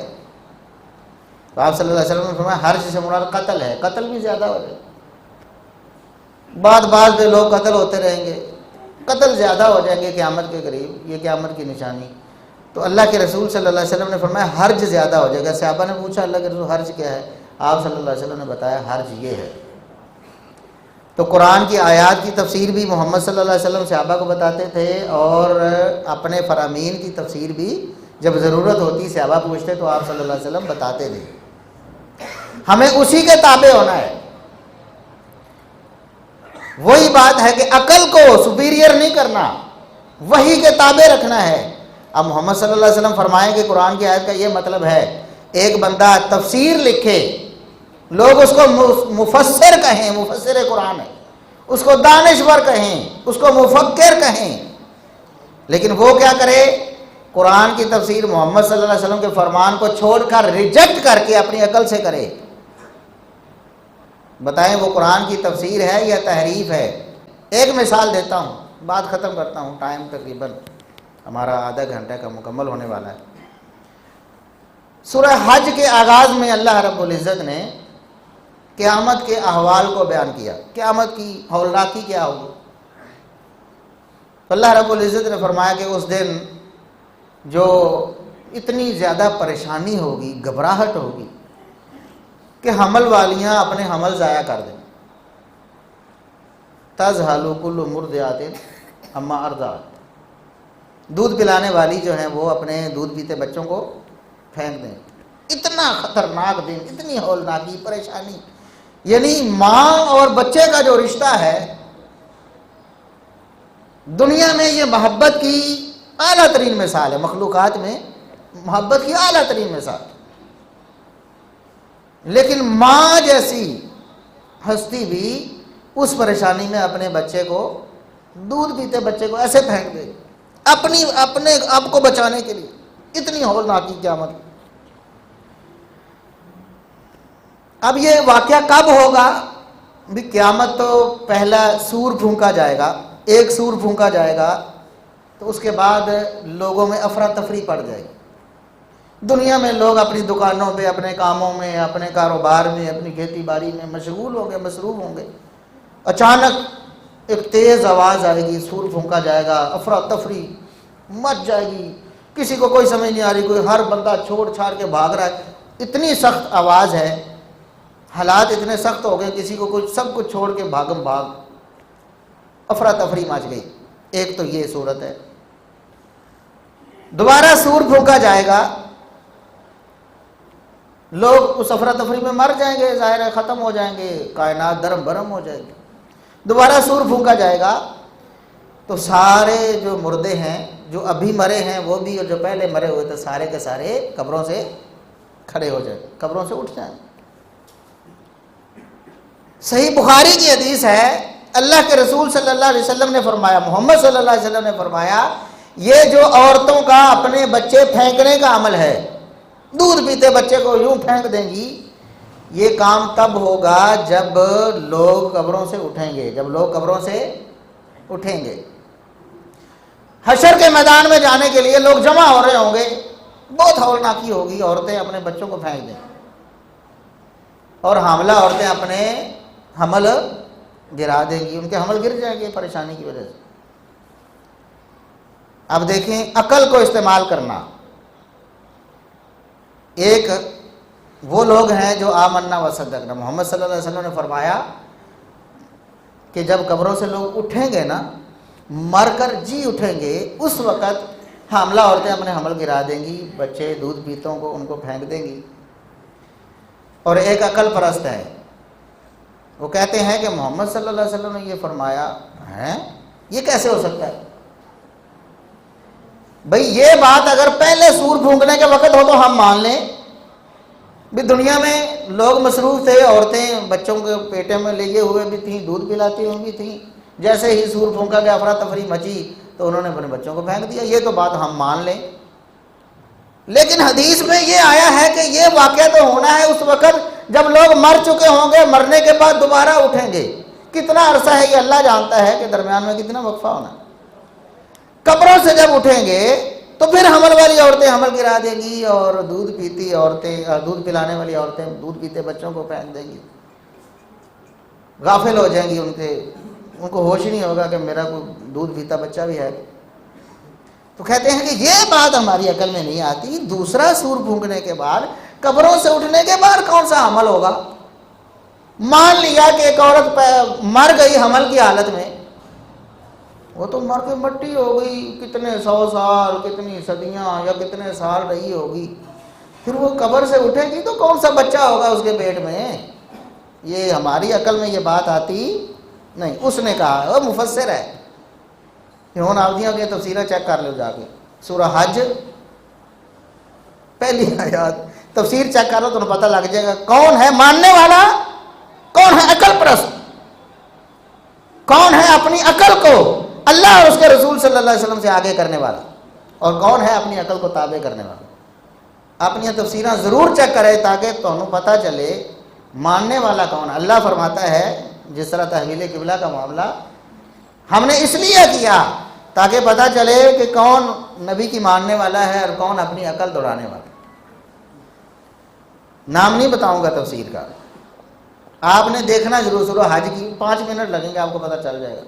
تو آپ صلی اللہ علیہ وسلم نے فرمایا حرج سے مراد قتل ہے، قتل بھی زیادہ ہو جائے گا۔ بعض لوگ قتل ہوتے رہیں گے، قتل زیادہ ہو جائیں گے قیامت کے قریب، یہ قیامت کی نشانی۔ تو اللہ کے رسول صلی اللہ علیہ وسلم نے فرمایا حرج زیادہ ہو جائے گا۔ صحابہ نے پوچھا، اللہ کے رسول حرج کیا ہے؟ آپ صلی اللہ علیہ وسلم نے بتایا حرج یہ ہے۔ تو قرآن کی آیات کی تفسیر بھی محمد صلی اللہ علیہ وسلم صحابہ کو بتاتے تھے، اور اپنے فرامین کی تفسیر بھی جب ضرورت ہوتی صحابہ پوچھتے تو آپ صلی اللہ علیہ وسلم بتاتے تھے۔ ہمیں اسی کے تابع ہونا ہے۔ وہی بات ہے کہ عقل کو سپیریئر نہیں کرنا، وہی کے تابع رکھنا ہے۔ اب محمد صلی اللہ علیہ وسلم فرمائیں کہ قرآن کی آیت کا یہ مطلب ہے، ایک بندہ تفسیر لکھے، لوگ اس کو مفسر کہیں، مفسر قرآن ہے، اس کو دانشور کہیں، اس کو مفکر کہیں، لیکن وہ کیا کرے؟ قرآن کی تفسیر محمد صلی اللہ علیہ وسلم کے فرمان کو چھوڑ کر ریجیکٹ کر کے اپنی عقل سے کرے۔ بتائیں وہ قرآن کی تفسیر ہے یا تحریف ہے؟ ایک مثال دیتا ہوں، بات ختم کرتا ہوں، ٹائم تقریباً ہمارا آدھا گھنٹہ کا مکمل ہونے والا ہے۔ سورہ حج کے آغاز میں اللہ رب العزت نے قیامت کے احوال کو بیان کیا، قیامت کی ہولناکی کیا ہوگی۔ اللہ رب العزت نے فرمایا کہ اس دن جو اتنی زیادہ پریشانی ہوگی، گھبراہٹ ہوگی کہ حمل والیاں اپنے حمل ضائع کر دیں۔ تذہل کل مرضعۃ عما ارضعت، دودھ پلانے والی جو ہیں وہ اپنے دودھ پیتے بچوں کو پھینک دیں۔ اتنا خطرناک دن، اتنی ہولناکی پریشانی، یعنی ماں اور بچے کا جو رشتہ ہے دنیا میں، یہ محبت کی اعلیٰ ترین مثال ہے، مخلوقات میں محبت کی اعلیٰ ترین مثال، لیکن ماں جیسی ہستی بھی اس پریشانی میں اپنے بچے کو، دودھ پیتے بچے کو ایسے پھینک دے اپنے آپ کو بچانے کے لیے۔ اتنی ہولناکی قیامت۔ اب یہ واقعہ کب ہوگا؟ بھی قیامت تو پہلا سور پھونکا جائے گا، ایک سور پھونکا جائے گا تو اس کے بعد لوگوں میں افراتفری پڑ جائے گی۔ دنیا میں لوگ اپنی دکانوں پہ، اپنے کاموں میں، اپنے کاروبار میں، اپنی کھیتی باڑی میں مشغول ہوں گے، مصروف ہوں گے۔ اچانک ایک تیز آواز آئے گی، سور پھونکا جائے گا، افراتفری مچ جائے گی، کسی کو کوئی سمجھ نہیں آ رہی، کوئی ہر بندہ چھوڑ چھاڑ کے بھاگ رہا ہے، اتنی سخت آواز ہے، حالات اتنے سخت ہو گئے، کسی کو کچھ سب کچھ چھوڑ کے بھاگ افراتفری مچ گئی۔ ایک تو یہ صورت ہے. دوبارہ سور پھونکا جائے گا، لوگ اس افراتفری میں مر جائیں گے، ظاہر ہے ختم ہو جائیں گے، کائنات درم برہم ہو جائے گی. دوبارہ سور پھونکا جائے گا تو سارے جو مردے ہیں، جو ابھی مرے ہیں وہ بھی، اور جو پہلے مرے ہوئے تھے سارے کے سارے قبروں سے کھڑے ہو جائیں، قبروں سے اٹھ جائیں. صحیح بخاری کی حدیث ہے، اللہ کے رسول صلی اللہ علیہ وسلم نے فرمایا، محمد صلی اللہ علیہ وسلم نے فرمایا، یہ جو عورتوں کا اپنے بچے پھینکنے کا عمل ہے، دودھ پیتے بچے کو یوں پھینک دیں گی، یہ کام تب ہوگا جب لوگ قبروں سے اٹھیں گے، جب لوگ قبروں سے اٹھیں گے. حشر کے میدان میں جانے کے لیے لوگ جمع ہو رہے ہوں گے، بہت ہولناکی ہوگی، عورتیں اپنے بچوں کو پھینک دیں اور حاملہ عورتیں اپنے حمل گرا دیں گی، ان کے حمل گر جائیں گے پریشانی کی وجہ سے. اب دیکھیں عقل کو استعمال کرنا. ایک وہ لوگ ہیں جو آمنا و صدقنا، محمد صلی اللہ علیہ وسلم نے فرمایا کہ جب قبروں سے لوگ اٹھیں گے نا، مر کر جی اٹھیں گے، اس وقت حاملہ عورتیں اپنے حمل گرا دیں گی، بچے دودھ پیتوں کو ان کو پھینک دیں گی. اور ایک عقل پرست ہے، وہ کہتے ہیں کہ محمد صلی اللہ علیہ وسلم نے یہ فرمایا ہے، یہ کیسے ہو سکتا ہے؟ بھئی یہ بات اگر پہلے سور پھونکنے کے وقت ہو تو ہم مان لیں، بھی دنیا میں لوگ مصروف تھے، عورتیں بچوں کے پیٹے میں لیے ہوئے بھی تھیں، دودھ پلاتی ہوں گی تھیں، جیسے ہی سور پھونکا گیا افراتفری مچی تو انہوں نے اپنے بچوں کو پھینک دیا، یہ تو بات ہم مان لیں. لیکن حدیث میں یہ آیا ہے کہ یہ واقعہ تو ہونا ہے اس وقت جب لوگ مر چکے ہوں گے، مرنے کے بعد دوبارہ اٹھیں گے. کتنا عرصہ ہے یہ اللہ جانتا ہے کہ درمیان میں کتنا وقفہ ہونا. قبروں سے جب اٹھیں گے تو پھر حمل والی عورتیں حمل گرا دیں گی، اور دودھ پیتی عورتیں، دودھ پلانے والی عورتیں دودھ پیتے بچوں کو پھینک دیں گی. غافل ہو جائیں گی، ان کو ہوش ہی نہیں ہوگا کہ میرا کوئی دودھ پیتا بچہ بھی ہے. تو کہتے ہیں کہ یہ بات ہماری عقل میں نہیں آتی، دوسرا سور پھونکنے کے بعد، قبروں سے اٹھنے کے بعد کون سا حمل ہوگا؟ مان لیا کہ ایک عورت مر گئی حمل کی حالت میں، وہ تو مر کے مٹی ہو گئی، کتنے 100 سال، کتنی صدیاں یا کتنے سال رہی ہوگی، پھر وہ قبر سے اٹھے گی تو کون سا بچہ ہوگا اس کے پیٹ میں؟ یہ ہماری عقل میں یہ بات آتی نہیں. اس نے کہا، وہ مفسر ہے، ہون آودیوں کی تفسیریں چیک کر لو جا کے، سورہ حج پہلی آیات تفسیر چیک کر لو تو پتہ لگ جائے گا کون ہے ماننے والا، کون ہے عقل پرست، کون ہے اپنی عقل کو اللہ اور اس کے رسول صلی اللہ علیہ وسلم سے آگے کرنے والا، اور کون ہے اپنی عقل کو تابع کرنے والا. اپنی تفسیریں ضرور چیک کرے تاکہ تمہیں پتہ چلے ماننے والا کون. اللہ فرماتا ہے جس طرح تحویل قبلہ کا معاملہ ہم نے اس لیے کیا تاکہ پتہ چلے کہ کون نبی کی ماننے والا ہے اور کون اپنی عقل دوڑانے والا. نام نہیں بتاؤں گا تفسیر کا، آپ نے دیکھنا ضرور. سورہ حج کی 5 منٹ لگیں گے، آپ کو پتہ چل جائے گا.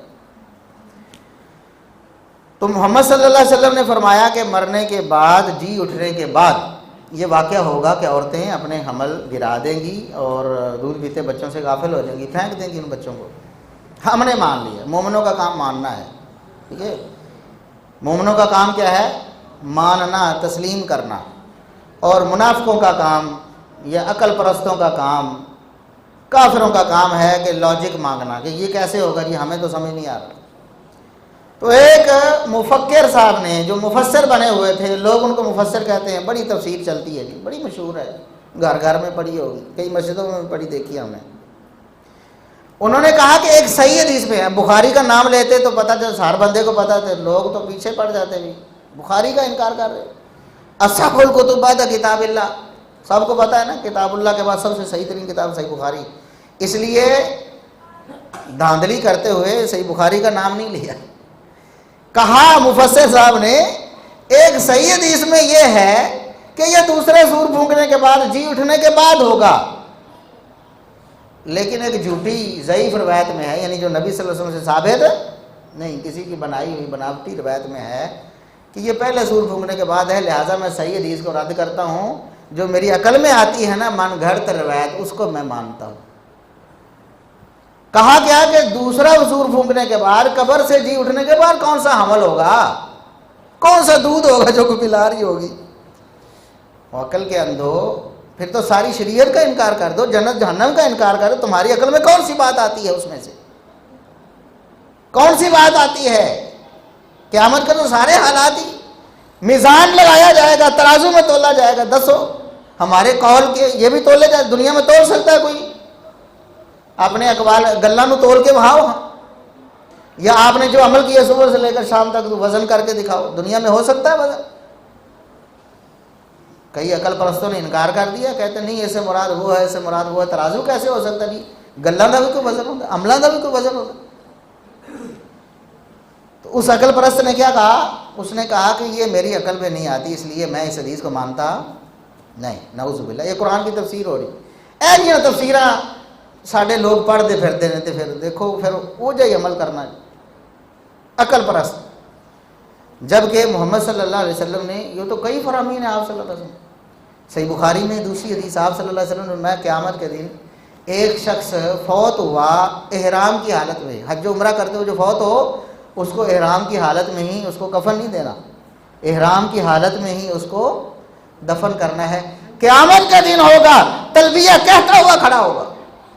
تو محمد صلی اللہ علیہ وسلم نے فرمایا کہ مرنے کے بعد، جی اٹھنے کے بعد یہ واقعہ ہوگا کہ عورتیں اپنے حمل گرا دیں گی اور دودھ پیتے بچوں سے غافل ہو جائیں گی، پھینک دیں گی ان بچوں کو. ہم نے مان لیا. مومنوں کا کام ماننا ہے، ٹھیک ہے. مومنوں کا کام کیا ہے؟ ماننا، تسلیم کرنا. اور منافقوں کا کام یا عقل پرستوں کا کام، کافروں کا کام ہے کہ لاجک مانگنا کہ یہ کیسے ہوگا جی، ہمیں تو سمجھ نہیں آ رہا. تو ایک مفکر صاحب نے، جو مفسر بنے ہوئے تھے، لوگ ان کو مفسر کہتے ہیں، بڑی تفسیر چلتی ہے جی، بڑی مشہور ہے، گھر گھر میں پڑھی ہوگی، کئی مسجدوں میں پڑھی دیکھی ہے ہم نے. انہوں نے کہا کہ ایک صحیح حدیث میں ہے، بخاری کا نام لیتے تو پتہ چل، ہر بندے کو پتہ تھے، لوگ تو پیچھے پڑ جاتے بھی، بخاری کا انکار کر رہے. اصح الکتب بعد کتاب اللہ، سب کو پتہ ہے نا، کتاب اللہ کے بعد سب سے صحیح ترین کتاب صحیح بخاری. اس لیے دھاندلی کرتے ہوئے صحیح بخاری کا نام نہیں لیا. کہا مفسر صاحب نے ایک صحیح حدیث میں یہ ہے کہ یہ دوسرے سور پھونکنے کے بعد، جی اٹھنے کے بعد ہوگا. لیکن ایک جھوٹی ضعیف روایت میں ہے، یعنی جو نبی صلی اللہ علیہ وسلم سے ثابت نہیں، کسی کی بنائی ہوئی بناوٹی روایت میں ہے کہ یہ پہلے سور پھونکنے کے بعد ہے. لہٰذا میں صحیح حدیث کو رد کرتا ہوں، جو میری عقل میں آتی ہے نا من گھڑت روایت، اس کو میں مانتا ہوں. کہا کیا کہ دوسرا وزور پھونکنے کے بعد قبر سے جی اٹھنے کے بعد کون سا حمل ہوگا، کون سا دودھ ہوگا جو کوئی پلا رہی ہوگی؟ عقل کے اندھو، پھر تو ساری شریعت کا انکار کر دو، جنت جہنم کا انکار کر دو، تمہاری عقل میں کون سی بات آتی ہے؟ اس میں سے کون سی بات آتی ہے؟ قیامت کا تو سارے حالات ہی میزان لگایا جائے گا، ترازو میں تولا جائے گا۔ دسو ہمارے قول کے یہ بھی تولے جائے، دنیا میں تول سکتا ہے کوئی؟ اپنے اقوال گلاں نو تول کے بہاؤ، یا آپ نے جو عمل کیا صبح سے لے کر شام تک وزن کر کے دکھاؤ، دنیا میں ہو سکتا ہے وزن؟ کئی عقل پرستوں نے انکار کر دیا، کہتے نہیں ایسے مراد وہ ہے، ایسے مراد وہ ہے، ترازو کیسے ہو سکتا ہے؟ جی گلاں دا بھی کوئی وزن ہوتا ہے، عملاں دا بھی کوئی وزن ہوتا ہے۔ تو اس عقل پرست نے کیا کہا؟ اس نے کہا کہ یہ میری عقل میں نہیں آتی، اس لیے میں اس حدیث کو مانتا نہیں۔ نعوذ باللہ، یہ قرآن کی تفسیر ہو رہی ہے۔ ایسا تفسیراں ساڈے لوگ پڑھتے پھرتے ہیں، تو پھر دیکھو پھر وہ جائی عمل کرنا ہے عقل پرست۔ جبکہ محمد صلی اللہ علیہ وسلم نے، یہ تو کئی فرامین ہیں آپ صلی اللہ علیہ وسلم، صحیح بخاری میں دوسری حدیث آپ صلی اللہ علیہ وسلم نے فرمایا قیامت کے دن ایک شخص فوت ہوا احرام کی حالت میں، حج و عمرہ کرتے ہوئے جو فوت ہو اس کو احرام کی حالت میں ہی اس کو کفن نہیں دینا، احرام کی حالت میں ہی اس کو دفن کرنا ہے۔ قیامت کا دن ہوگا، تلبیہ کہتا ہوا کھڑا ہوگا،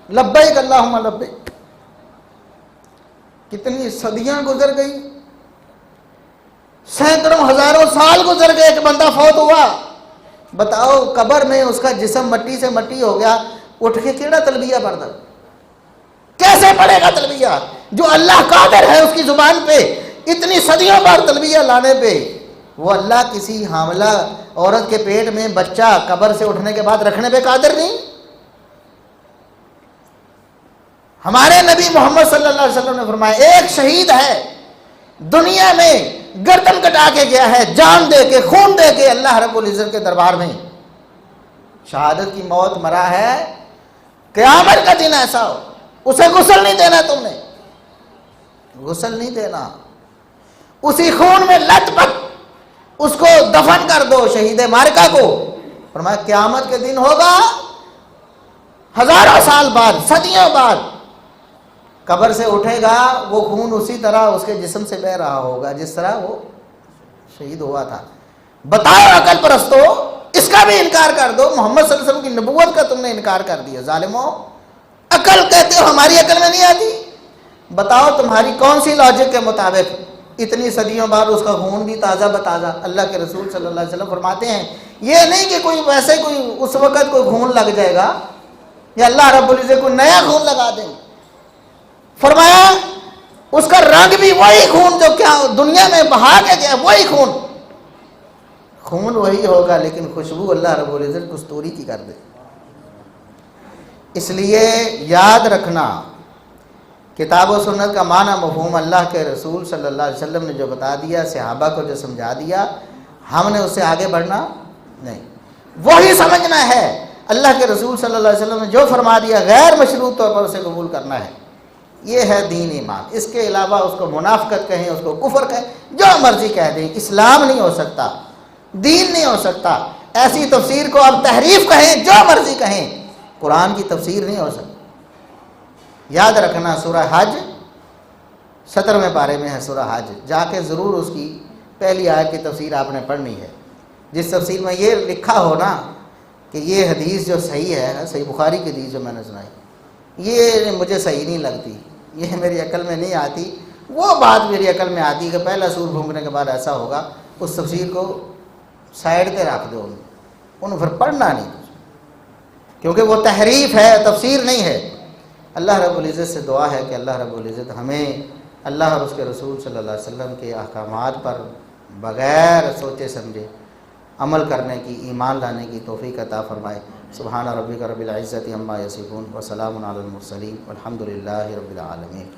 لبیک اللہم لبیک۔ کتنی صدیاں گزر گئی، سینکڑوں ہزاروں سال گزر گئے، ایک بندہ فوت ہوا، بتاؤ قبر میں اس کا جسم مٹی سے مٹی ہو گیا، اٹھ کے کیڑا تلبیہ پڑھتا؟ کیسے پڑھے گا تلبیہ؟ جو اللہ قادر ہے اس کی زبان پہ اتنی صدیوں بعد تلبیہ لانے پہ، وہ اللہ کسی حاملہ عورت کے پیٹ میں بچہ قبر سے اٹھنے کے بعد رکھنے پہ قادر نہیں؟ ہمارے نبی محمد صلی اللہ علیہ وسلم نے فرمایا ایک شہید ہے دنیا میں گردن کٹا کے گیا ہے، جان دے کے، خون دے کے اللہ رب العزت کے دربار میں شہادت کی موت مرا ہے، قیامت کا دن ایسا ہو اسے غسل نہیں دینا، تم نے غسل نہیں دینا، اسی خون میں لت پت اس کو دفن کر دو، شہید مارکہ کو۔ فرمایا قیامت کے دن ہوگا، ہزاروں سال بعد، صدیوں بعد قبر سے اٹھے گا، وہ خون اسی طرح اس کے جسم سے بہہ رہا ہوگا جس طرح وہ شہید ہوا تھا۔ بتاؤ عقل پرستو، اس کا بھی انکار کر دو، محمد صلی اللہ علیہ وسلم کی نبوت کا تم نے انکار کر دیا، ظالمو۔ عقل کہتے ہو ہماری عقل میں نہیں آتی، بتاؤ تمہاری کون سی لاجک کے مطابق اتنی صدیوں بعد اس کا خون بھی تازہ بتازہ؟ اللہ کے رسول صلی اللہ علیہ وسلم فرماتے ہیں یہ نہیں کہ کوئی ویسے کوئی اس وقت کوئی خون لگ جائے گا یا اللہ رب العزت کوئی نیا خون لگا دیں، فرمایا اس کا رنگ بھی وہی خون جو کیا دنیا میں بہا کے گیا، وہی خون وہی ہوگا، لیکن خوشبو اللہ رب العزت کستوری کی کر دے۔ اس لیے یاد رکھنا، کتاب و سنت کا معنی مفہوم اللہ کے رسول صلی اللہ علیہ وسلم نے جو بتا دیا، صحابہ کو جو سمجھا دیا، ہم نے اس سے آگے بڑھنا نہیں، وہی سمجھنا ہے۔ اللہ کے رسول صلی اللہ علیہ وسلم نے جو فرما دیا غیر مشروط طور پر اسے قبول کرنا ہے، یہ ہے دین ایمان۔ اس کے علاوہ اس کو منافقت کہیں، اس کو کفر کہیں، جو مرضی کہہ دیں، اسلام نہیں ہو سکتا، دین نہیں ہو سکتا۔ ایسی تفسیر کو اب تحریف کہیں، جو مرضی کہیں، قرآن کی تفسیر نہیں ہو سکتی۔ یاد رکھنا سورہ حج 17ویں پارے میں ہے سورہ حج، جا کے ضرور اس کی پہلی آیت کی تفسیر آپ نے پڑھنی ہے، جس تفسیر میں یہ لکھا ہو نا کہ یہ حدیث جو صحیح ہے، صحیح بخاری کی حدیث جو میں نے سنائی، یہ مجھے صحیح نہیں لگتی، یہ میری عقل میں نہیں آتی، وہ بات میری عقل میں آتی کہ پہلا سور پھونکنے کے بعد ایسا ہوگا، اس تفسیر کو سائڈ پہ رکھ دو، انہوں پھر پڑھنا نہیں، کیونکہ وہ تحریف ہے، تفسیر نہیں ہے۔ اللہ رب العزت سے دعا ہے کہ اللہ رب العزت ہمیں اللہ اور اس کے رسول صلی اللہ علیہ وسلم کے احکامات پر بغیر سوچے سمجھے عمل کرنے کی، ایمان لانے کی توفیق عطا فرمائے۔ سبحان ربک رب العزت عما یصفون وسلام علی المرسلین والحمد للہ رب العالمین۔